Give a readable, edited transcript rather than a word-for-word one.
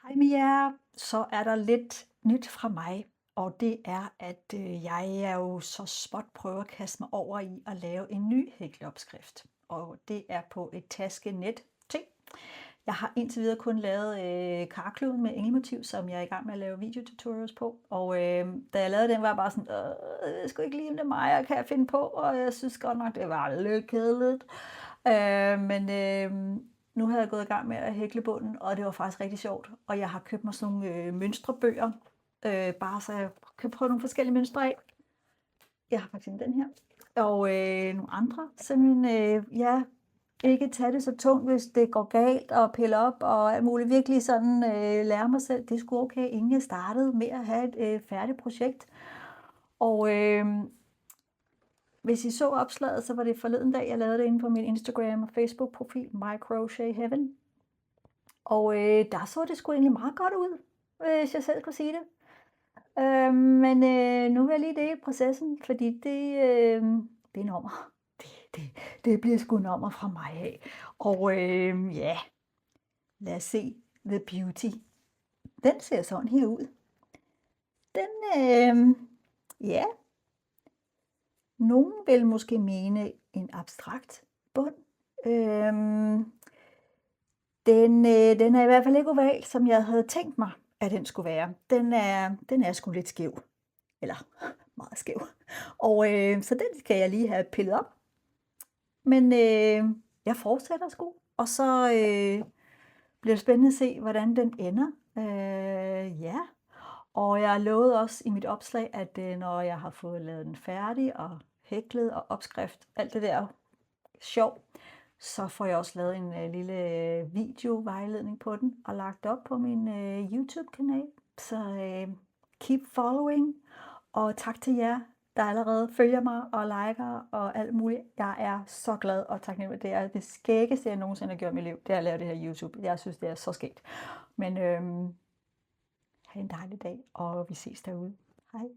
Hej med jer. Så er der lidt nyt fra mig, og det er, at jeg er jo så småt prøver at kaste mig over i at lave en ny hækleopskrift. Og det er på et taskenet ting. Jeg har indtil videre kun lavet karkluden med engelmotiv, som jeg er i gang med at lave videotutorials på. Og da jeg lavede den, var jeg bare sådan, jeg ved sgu ikke lige, om det er mig, jeg kan finde på, og jeg synes godt nok, det var lidt kedeligt. Men nu havde jeg gået i gang med at hækle bunden, og det var faktisk rigtig sjovt. Og jeg har købt mig sådan nogle mønstrebøger, bare så jeg kan prøve nogle forskellige mønstre af. Jeg har faktisk den her. Og nogle andre, simpelthen, ikke tage det så tungt, hvis det går galt og pille op og alt muligt. Virkelig sådan lære mig selv, det er sgu okay, inden jeg startede med at have et færdigt projekt. Og hvis I så opslaget, så var det forleden dag, jeg lavede det inde på min Instagram og Facebook-profil, My Crochet Heaven. Og der så det sgu egentlig meget godt ud, hvis jeg selv skulle sige det. Men nu vil jeg lige dele processen, fordi det er en ommer. Det bliver sgu en ommer fra mig af. Og lad os se The Beauty. Den ser sådan her ud. Den, nogen vil måske mene en abstrakt bund. Den er i hvert fald ikke oval, som jeg havde tænkt mig, at den skulle være. Den er sgu lidt skæv. Eller meget skæv. Og så den skal jeg lige have pillet op. Men jeg fortsætter sgu. Og så bliver det spændende at se, hvordan den ender. Og jeg lovede også i mit opslag, at når jeg har fået lavet den færdig og hæklet og opskrift, alt det der sjov, så får jeg også lavet en lille videovejledning på den og lagt op på min YouTube-kanal. Så keep following, og tak til jer, der allerede følger mig og liker og alt muligt. Jeg er så glad og taknemmelig. Det er det skæggeste, jeg nogensinde har gjort i mit liv, det er at lave det her YouTube. Jeg synes, det er så skægt. Men have en dejlig dag, og vi ses derude. Hej.